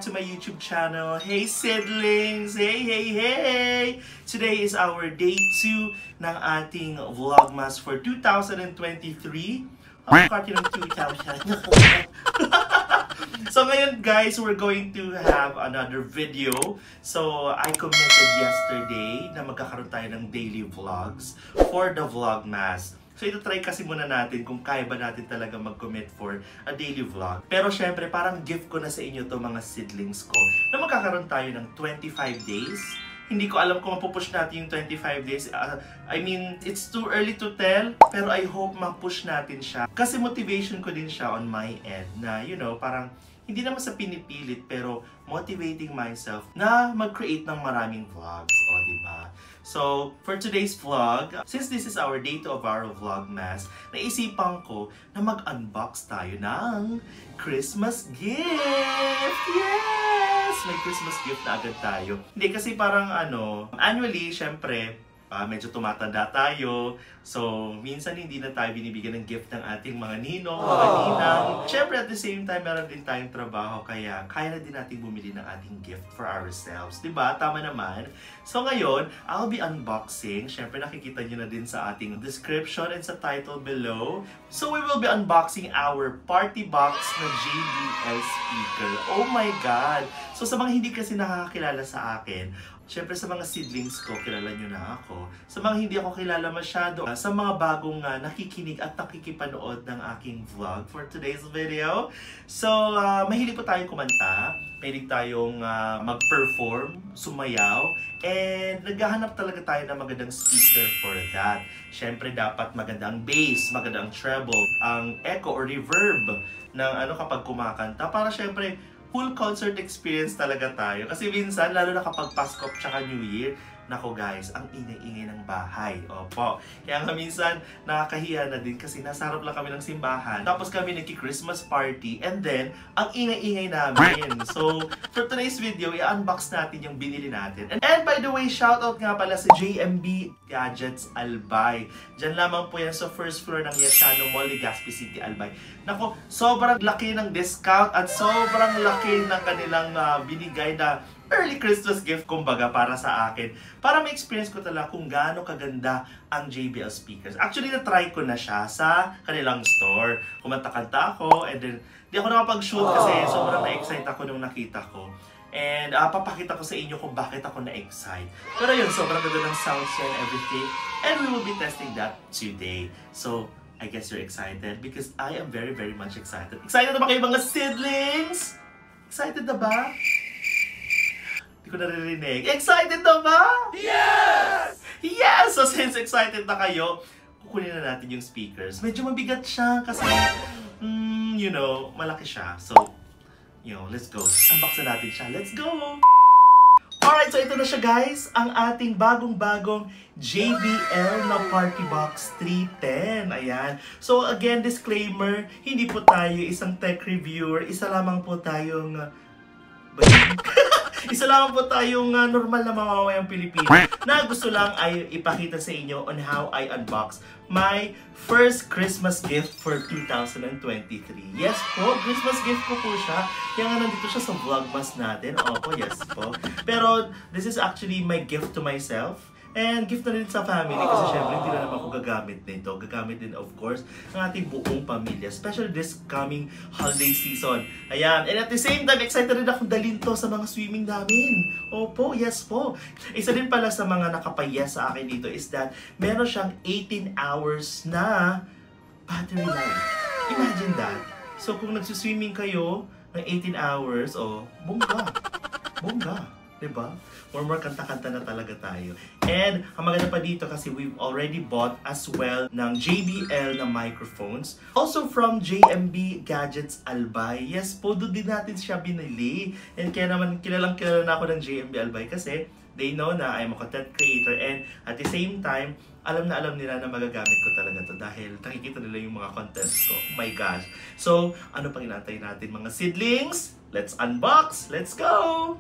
back to my YouTube channel. Hey Seedlings! Hey, hey, hey! Today is our day 2 ng ating Vlogmas for 2023. Ang kati ng 2000. So ngayon guys, we're going to have another video. So I committed yesterday na magkakaroon tayo ng daily vlogs for the Vlogmas. So ito try kasi muna natin kung kaya ba natin talaga mag-commit for a daily vlog. Pero syempre parang gift ko na sa inyo to mga seedlings ko na magkakaroon tayo ng 25 days. Hindi ko alam kung mapupush natin yung 25 days. I mean, it's too early to tell. Pero I hope ma-push natin siya. Kasi motivation ko din siya on my end. Na, you know, parang hindi naman sa pinipilit. Pero motivating myself na mag-create ng maraming vlogs. O, diba? So, for today's vlog, since this is our day 2 of our Vlogmas, naisipan ko na mag-unbox tayo ng Christmas gift! Yes! May Christmas gift na agad tayo. Hindi kasi parang annually, syempre, medyo tumatanda tayo. So, minsan hindi na tayo binibigyan ng gift ng ating mga ninong, mga ninang. Syempre, at the same time, meron din tayong trabaho. Kaya, kaya na din natin bumili ng ating gift for ourselves. Diba? Tama naman. So, ngayon, I'll be unboxing. Syempre, nakikita nyo na din sa ating description and sa title below. So, we will be unboxing our party box na JBL speaker. Oh my God! So, sa mga hindi kasi nakakakilala sa akin, syempre sa mga seedlings ko, kilala nyo na ako. Sa mga hindi ako kilala masyado, sa mga bagong nakikinig at nakikipanood ng aking vlog for today's video. So, mahilig po tayong kumanta, mahilig tayong mag-perform, sumayaw, and naghahanap talaga tayo ng magandang speaker for that. Syempre dapat magandang bass, magandang treble, ang echo or reverb ng kapag kumakanta. Para syempre, full concert experience talaga tayo. Kasi minsan, lalo na kapag Pasko tsaka New Year, nako guys, ang ingay-ingay ng bahay. Opo. Kaya nga minsan, nakakahiya na din kasi nasa harap lang kami ng simbahan. Tapos kami nagki-Christmas party and then, ang ingay-ingay namin. So, for today's video, i-unbox natin yung binili natin. And by the way, shoutout nga pala sa JMB Gadgets Albay. Diyan lamang po yan sa first floor ng Yashano Mall, Legazpi City, Albay. Nako, sobrang laki ng discount at sobrang laki ng kanilang binigay na early Christmas gift, kumbaga, para sa akin. Para ma-experience ko talaga kung gaano kaganda ang JBL speakers. Actually, na-try ko na siya sa kanilang store. Kumanta-kanta ako, and then, di ako nakapag-shoot kasi sobrang na-excite ako nung nakita ko. And papakita ko sa inyo kung bakit ako na-excite. Pero yun, sobrang ganda ng sounds and everything. And we will be testing that today. So, I guess you're excited because I am very, very much excited. Excited na ba kayo mga seedlings? Excited na ba? Ko naririnig. Excited na ba? Yes! Yes! So since excited na kayo, kukunin na natin yung speakers. Medyo mabigat siya kasi, you know, malaki siya. So, you know, let's go. Unbox na natin siya. Let's go! Alright, so ito na siya guys. Ang ating bagong-bagong JBL na Party Box 310. Ayan. So again, disclaimer, hindi po tayo isang tech reviewer. Isa lamang po tayong isa lang po tayong normal na mamamayang Pilipino na gusto lang ay ipakita sa inyo on how I unbox my first Christmas gift for 2023. Yes po, Christmas gift ko po siya. Kaya nga nandito siya sa Vlogmas natin. Opo, yes po. Pero this is actually my gift to myself. And gift na rin sa family kasi syempre hindi na naman ako gagamit nito. Gagamit din of course ng ating buong pamilya. Especially this coming holiday season. Ayan. And at the same time, excited rin akong dalhin to sa mga swimming namin. Opo, yes po. Isa din pala sa mga nakapayas sa akin dito is that meron siyang 18 hours na battery life. Imagine that. So kung nagsuswimming kayo ng 18 hours, bongga. Bongga. Diba? More kanta-kanta na talaga tayo. And ang maganda pa dito kasi we've already bought as well ng JBL na microphones. Also from JMB Gadgets Albay. Yes po, doon din natin siya binili. And kaya naman kilalang na ako ng JMB Albay kasi they know na I'm a content creator and at the same time, alam na nila na magagamit ko talaga to dahil nakikita nila yung mga contents ko. Oh my gosh. So, ano pang inaantay natin mga seedlings? Let's unbox! Let's go!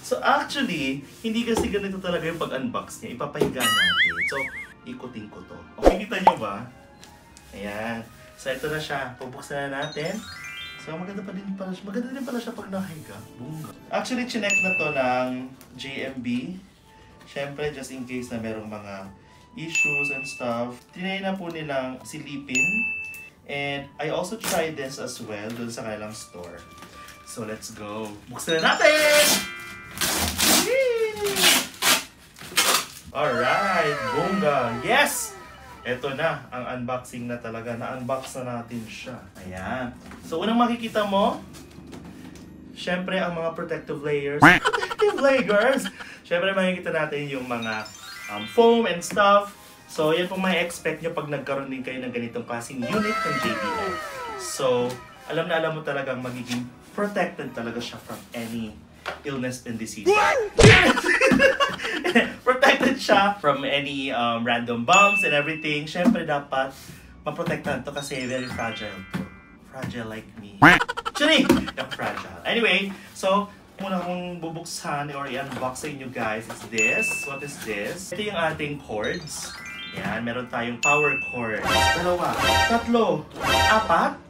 So actually, hindi kasi ganito talaga yung pag-unbox niya. Ipapahiga natin. So, ikutin ko to. Okay, kita nyo ba? Ayan. So ito na siya. Pubuksan na natin. So, maganda pa din pala siya. Maganda din pala siya pag nakahiga. Bunga. Actually, chinek na to ng JMB. Siyempre, just in case na merong mga issues and stuff. Tinay na po nilang silipin. And I also tried this as well dun sa kailang store. So, let's go. Buksan na natin! Yay! Alright, bunga. Yes! Ito na, ang unboxing na talaga. Na-unbox na natin siya. Ayan. So, unang makikita mo, syempre, ang mga protective layers. Protective layers! Syempre, makikita natin yung mga foam and stuff. So, yan pong may expect nyo pag nagkaroon din kayo ng ganitong klaseng unit ng JBL. So, alam na alam mo talagang magiging protected talaga siya from any illness and disease. Protected siya from any random bumps and everything. Siyempre, dapat maprotektahan to kasi very fragile to. Fragile like me. Actually, not fragile. Anyway, so, muna kong bubuksan or i-unbox sa inyo guys is this. What is this? Ito yung ating cords. Yan, meron tayong power cord. Dalawa, tatlo, apat?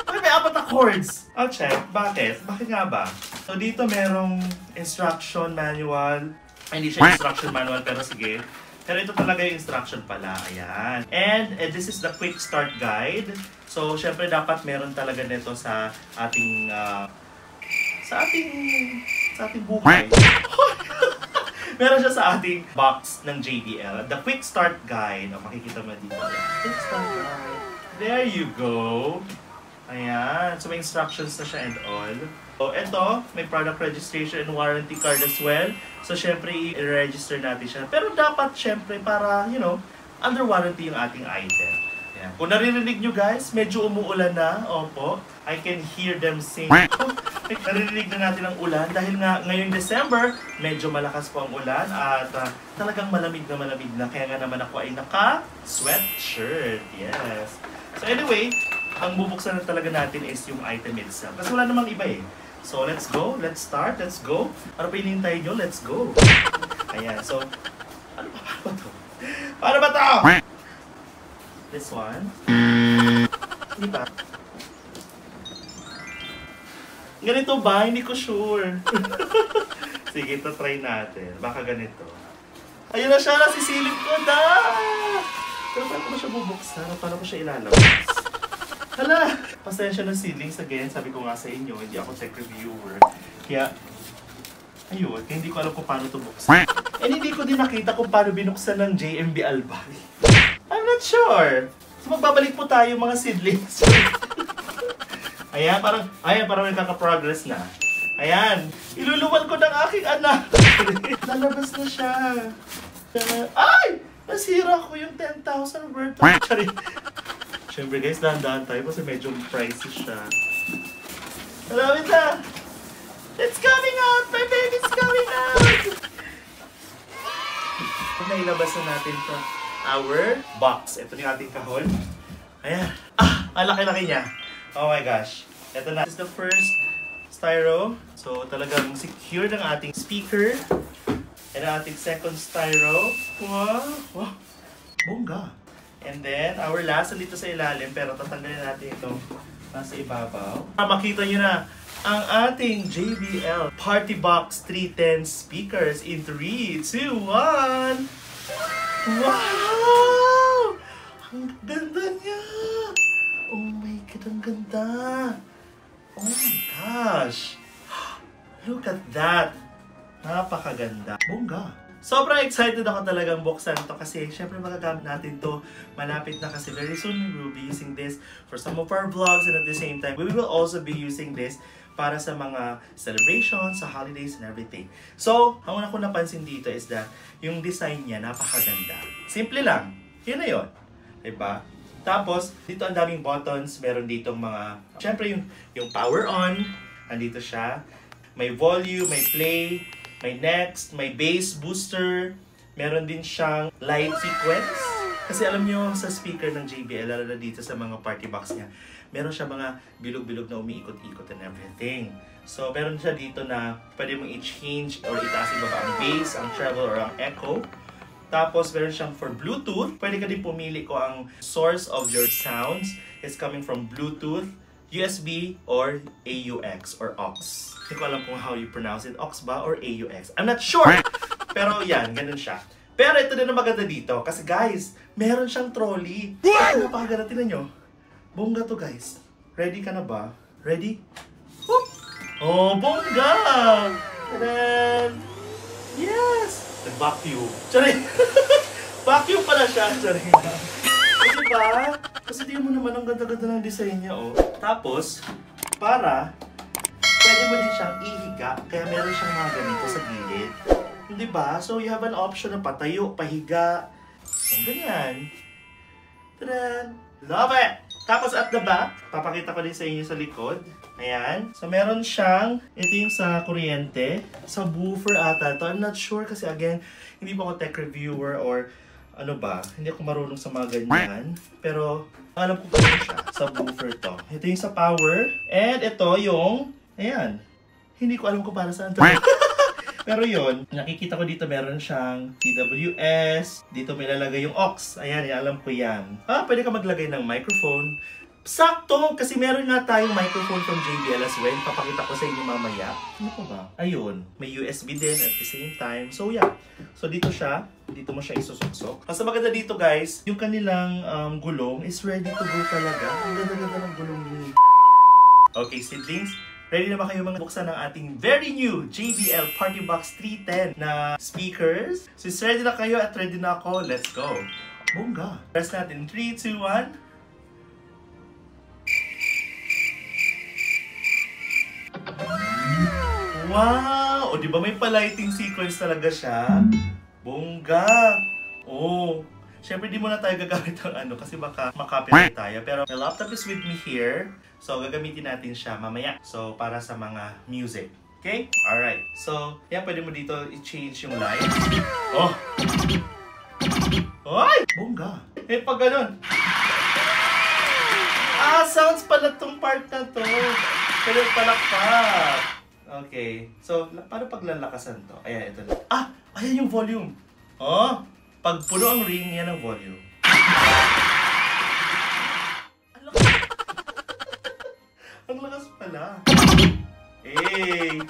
Bakit may apat na cords? I'll check. Bakit? Bakit nga ba? So dito merong instruction manual. Hindi siya instruction manual pero sige. Pero ito talaga yung instruction pala. Ayan. And this is the quick start guide. So syempre dapat meron talaga nito sa ating sa ating buhay. Meron siya sa ating box ng JBL. The Quick Start Guide. O, makikita mo dito. Quick Start Guide. There you go. Ayan. So, may instructions na siya and all. So, ito, may product registration and warranty card as well. So, syempre, i-register natin siya. Pero dapat, syempre, para, you know, under warranty yung ating item. Ayan. Kung naririnig nyo guys, medyo umuulan na. Opo. I can hear them sing. Naririnig na natin ang ulan dahil nga ngayong December, medyo malakas po ang ulan at talagang malamig na. Kaya nga naman ako ay naka-sweatshirt. Yes. So anyway, ang bubuksan na talaga natin is yung item itself. Kasi wala namang iba eh. So let's go, let's start, let's go. Ano pa hinihintay nyo? Let's go. Ayan, so, paano ba to? Paano ba to? This one. Hindi ba? Ganito ba? Hindi ko sure. Sige, ito try natin. Baka ganito. Ayun na siya! Nasisilip ko na! Pero paano ko siya bubuksan? Paano ko siya ilalabas? Hala! Pasensya ng ceilings again. Sabi ko nga sa inyo, hindi ako tech reviewer. Kaya, ayun, hindi ko alam kung paano ito buksan. And hindi ko din nakita kung paano binuksan ng JMB Albay. I'm not sure. So magbabalik po tayo mga seedlings. Ayan, parang nagkaka-progress na. Ayan, iluluwan ko ng aking anak. Lalabas na siya. Ay! Nasira ko yung 10,000 worth. Siyempre guys, dahan-dahan tayo kasi medyo pricey siya. Malapit na! It's coming out! My baby's coming out! Nailabas na natin to our box. Ito yung ating kahon. Ayan. Ang laki-laki niya. Oh my gosh. Ito na. This is the first styro. So, talagang secure ng ating speaker. And ang ating second styro. Wow! Wow! Bongga! And then, our last dito sa ilalim. Pero tatanggalin natin ito nasa ibabaw. Makita nyo na ang ating JBL Party Box 310 speakers in 3, 2, 1! Wow! Ang ganda niya! Oh my God, ang ganda! Oh my gosh! Look at that! Napakaganda! Bongga! Sobrang excited ako talagang buksan to kasi syempre magagamit natin to. Malapit na kasi very soon we will be using this for some of our vlogs and at the same time we will also be using this para sa mga celebrations, sa holidays and everything. So, ang una ko napansin dito is that yung design niya napakaganda. Simple lang. Yun na yun. Diba? Tapos, dito ang daming buttons. Meron ditong mga, syempre yung power on. Andito siya. May volume, may play, may next, may bass booster. Meron din siyang light sequence. Kasi alam nyo, sa speaker ng JBL, lalo na dito sa mga party box niya, meron siya mga bilog-bilog na umiikot-ikot and everything. So, meron siya dito na pwede mong i-change or itaas ibaba ang bass, ang treble, or ang echo. Tapos, meron siyang for Bluetooth. Pwede ka din pumili kung ang source of your sounds is coming from Bluetooth, USB or AUX or AUX. Hindi ko alam kung how you pronounce it. AUX ba or AUX? I'm not sure! Pero yan, ganun siya. Pero ito din ang maganda dito. Kasi guys, meron siyang trolley. Ito napakaganda. Tingnan nyo. Bongga to guys. Ready ka na ba? Ready? Whoop! Oh, bongga! Tadaan! Yes! Nag-vacuum. Charing! Vacuum pala siya. Charing. Diba? Kasi tingnan mo naman ang ganda-ganda ng design niya, oh. Tapos, pwede mo din siyang ihiga. Kaya meron siyang mga ganito sa gilid. Diba? So, you have an option na patayo, pahiga. Ang ganyan. Tadaan! Love it! Tapos at the back, papakita ko din sa inyo sa likod. Ayan. So, meron siyang, ito yung sa kuryente. Sa woofer ata to. I'm not sure kasi again, hindi pa ako tech reviewer or ano ba, hindi ako marunong sa mga ganyan. Pero, alam ko pa siya. Sa woofer to. Ito yung sa power. And ito yung, ayan. Hindi ko alam kung para saan to. Pero yun, nakikita ko dito meron siyang TWS. Dito may lalagay yung aux. Ayan, alam ko yan. Pwede ka maglagay ng microphone. Sakto! Kasi meron nga tayong microphone from JBL as well. Papakita ko sa inyo mamaya. Ano pa ba? Ayun. May USB din at the same time. So yeah. So dito siya. Dito mo siya isusuksok. Basta maganda dito guys, yung kanilang gulong is ready to go talaga. Ang ganda-ganda ng gulong ni... Okay, siblings. Ready na ba kayo mga buksan ng ating very new JBL Party Box 310 na speakers? So ready na kayo at ready na ako. Let's go! Bongga! Press natin. 3, 2, 1. Wow! O diba may pa-lighting sequence talaga siya? Bongga! Oh! Siyempre, di mo na tayo gagamit ng ano kasi baka makopyright tayo. Pero my laptop is with me here. So, gagamitin natin siya mamaya. So, para sa mga music. Okay? Alright. So, yan, pwede mo dito i-change yung light. Oh! Ay! Bongga! Eh, pag ganun. Sounds pala tong part na to. Pero palakpak. Okay. So, paano paglalakasan to? Ayan, ito na. Ayan yung volume. Oh! Pag puno ang ring, yan ang volume. Ang lakas pala. Hey! Oh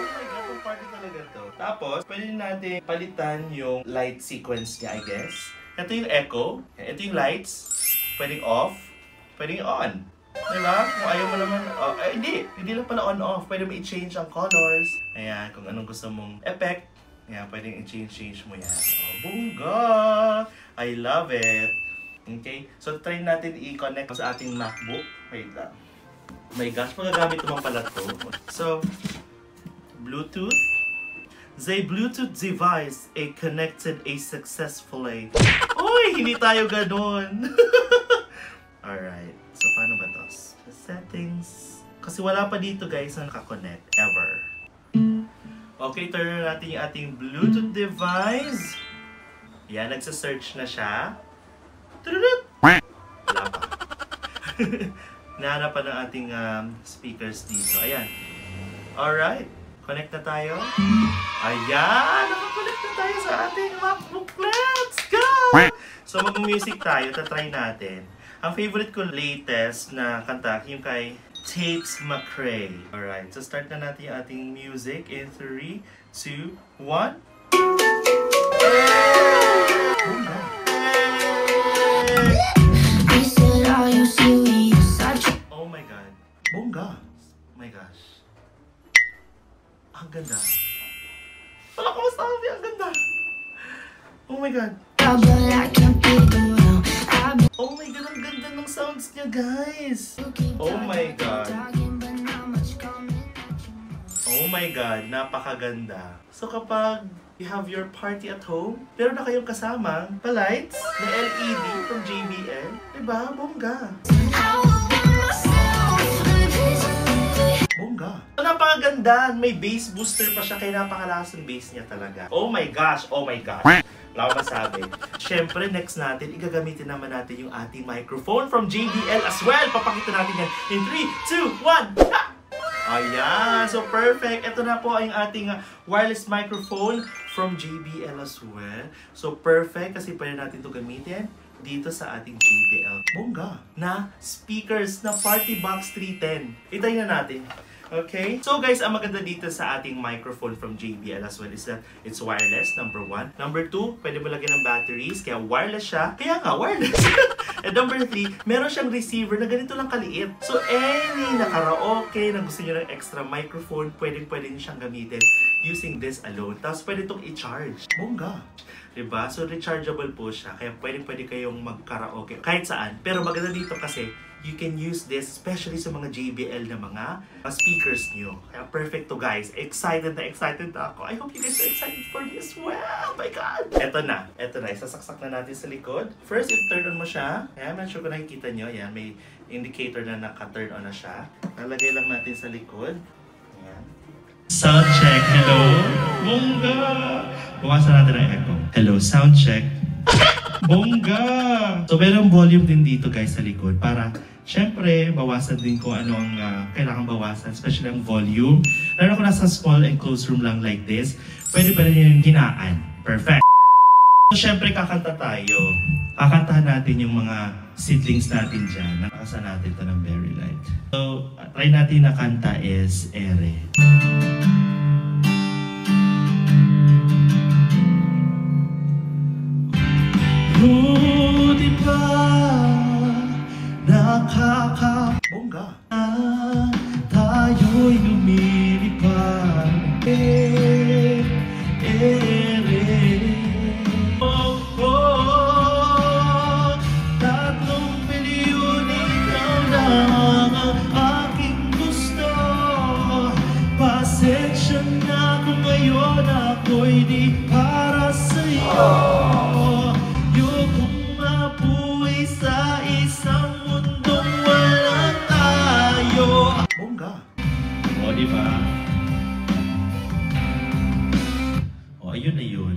my God, ang party talaga to. Tapos, pwede natin palitan yung light sequence niya, I guess. Ito yung echo. Ito yung lights. Pwedeng off. Pwedeng on. Diba? Kung ayaw mo naman, hindi. Hindi lang pala on-off. Pwede mo i-change ang colors. Ayan, kung anong gusto mong effect. Ayan, pwedeng i-change mo yan. Oh, bongga! I love it. Okay? So, try natin i-connect sa ating MacBook. Wait lang. Oh my gosh, magagamit naman pala to. So, Bluetooth. The Bluetooth device connected successfully. Uy, hindi tayo ganun. Alright. So, paano ba to? Settings. Kasi wala pa dito guys na nakakonect. Ever. Okay, turn natin yung ating Bluetooth device. Yan, nagsa-search na siya. Tururut! Wala pa. Nahanapan ng ating speakers dito. Ayan. Alright. Connect na tayo. Ayan! Nakakonect na tayo sa ating MacBook. Let's go! So, mag-music tayo. Tatry natin. Ang favorite ko latest na kanta, yung kay Tate McRae. Alright, so start na natin yung ating music in 3, 2, 1. Oh my God. Bongga. Oh my gosh. Ang ganda. Wala ko masabi, ang ganda. Oh my God. Oh my God, ang ganda ng sounds niya, guys. Oh my God. Oh my God, napakaganda. So kapag you have your party at home, pero na kayong kasamang pa-lights na LED from JBL, diba? Bongga. Bongga. So, napakaganda. May bass booster pa siya, kaya napakalakas ng bass niya talaga. Oh my gosh, oh my gosh. Wala ko masabi. Siyempre, next natin, igagamitin naman natin yung ating microphone from JBL as well. Papakita natin yan in 3, 2, 1. Ha! Ayan! So, perfect. Ito na po ang ating wireless microphone from JBL as well. So, perfect kasi pwede natin ito gamitin dito sa ating JBL bongga na speakers na Party Box 310. Itay na natin. Okay? So guys, ang maganda dito sa ating microphone from JBL as well is that it's wireless, number 1. Number 2, pwede mo lagyan ng batteries, kaya wireless siya. Kaya nga, wireless. And number 3, meron siyang receiver na ganito lang kaliit. So any na-karaoke na gusto nyo ng extra microphone, pwede nyo siyang gamitin using this alone. Tapos pwede itong i-charge. Bongga. Diba? So rechargeable po siya. Kaya pwede kayong mag-karaoke kahit saan. Pero maganda dito kasi, you can use this especially sa mga JBL na mga speakers nyo. Kaya perfect to guys. Excited na ako. I hope you guys are excited for me as well. Oh my God! Eto na. Isasaksak na natin sa likod. First, i-turn on mo siya. Ayan, I'm sure kung nakikita nyo. Ayan, may indicator na naka-turn on na siya. Nalagay lang natin sa likod. Ayan. Sound check. Hello. Bongga! Bukasan natin ang echo. Hello, sound check. Bongga! So, merong volume din dito guys sa likod para syempre, bawasan din kung ano ang kailangan bawasan, especially ang volume. Lalo kung nasa small and closed room lang like this, pwede pa rin yung hinaan. Perfect! So, syempre, kakanta tayo. Kakantahan natin yung mga seedlings natin dyan. Nakasa natin ito ng very light. So, try natin na kanta is Ere. Di ba nakakabongga tayo'y lumilipad Tatlong milyon ikaw lang ang aking gusto. Pasensya na kung ngayon ako'y di para sa'yo. Sa isang mundong walang tayo. Bongga. O, diba? O, ayun na yun.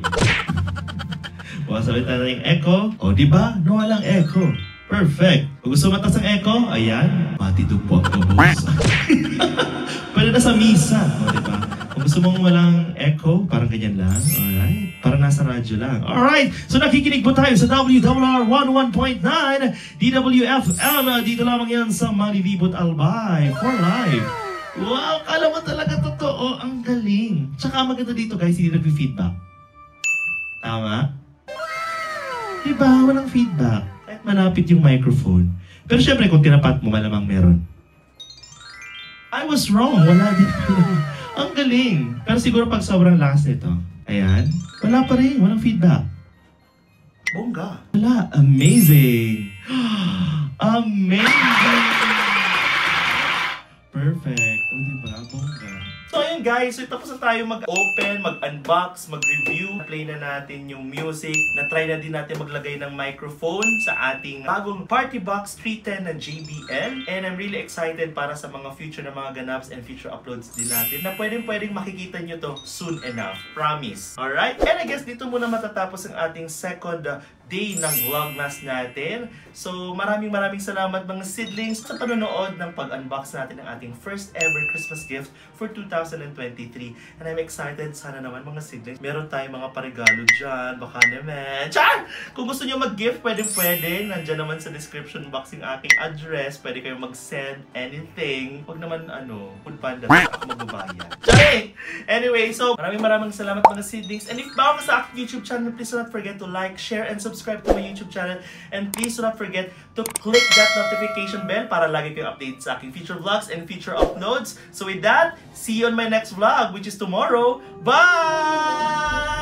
O, sabi tayo ng echo. O, diba? No, walang echo. Perfect. Kung gusto matas ang echo, ayan. Matidog po ang kabusa. Pwede na sa misa. O, diba? Kung gusto mong walang echo, parang ganyan lang. Alright? Parang nasa radyo lang. Alright! So nakikinig po tayo sa WRR 11.9 DWFM. Dito lamang yan sa Malilibot Albay for live. Wow! Kala mo talaga totoo. Ang galing. Tsaka maganda dito guys, hindi nag-feedback. Tama? Diba? Walang feedback. Kahit malapit yung microphone. Pero syempre kung tinapat mo, malamang meron. I was wrong. Wala dito. Ang galing. Pero siguro pag sobrang lakas nito, ayan, wala pa rin. Walang feedback. Bongga. Wala. Amazing. Amazing. Perfect. O diba? Bongga. So ayun guys, so tapos na tayo mag-open, mag-unbox, mag-review. Play na natin yung music. Na-try na din natin maglagay ng microphone sa ating bagong Party Box 310 na JBL. And I'm really excited para sa mga future na mga ganaps and future uploads din natin na pwedeng makikita nyo to soon enough. Promise. Alright? And I guess dito muna matatapos ang ating second day ng Vlogmas natin. So maraming salamat mga seedlings sa panonood ng pag-unbox natin ng ating first ever Christmas gift for 2023. And I'm excited. Sana naman mga seedlings, meron tayong mga paregalo dyan. Baka naman. Char! Kung gusto nyo mag-gift, pwede. Nandyan naman sa description box yung aking address. Pwede kayo mag-send anything. Huwag naman food panda. Ako magbabayad. Chari! Anyway, so maraming salamat mga seedlings. And if bago ka sa aking YouTube channel, please do not forget to like, share, and subscribe to my YouTube channel. And please do not forget to click that notification bell para lagi kayong update sa aking future vlogs and future uploads. So with that, see you on my next vlog, which is tomorrow. Bye!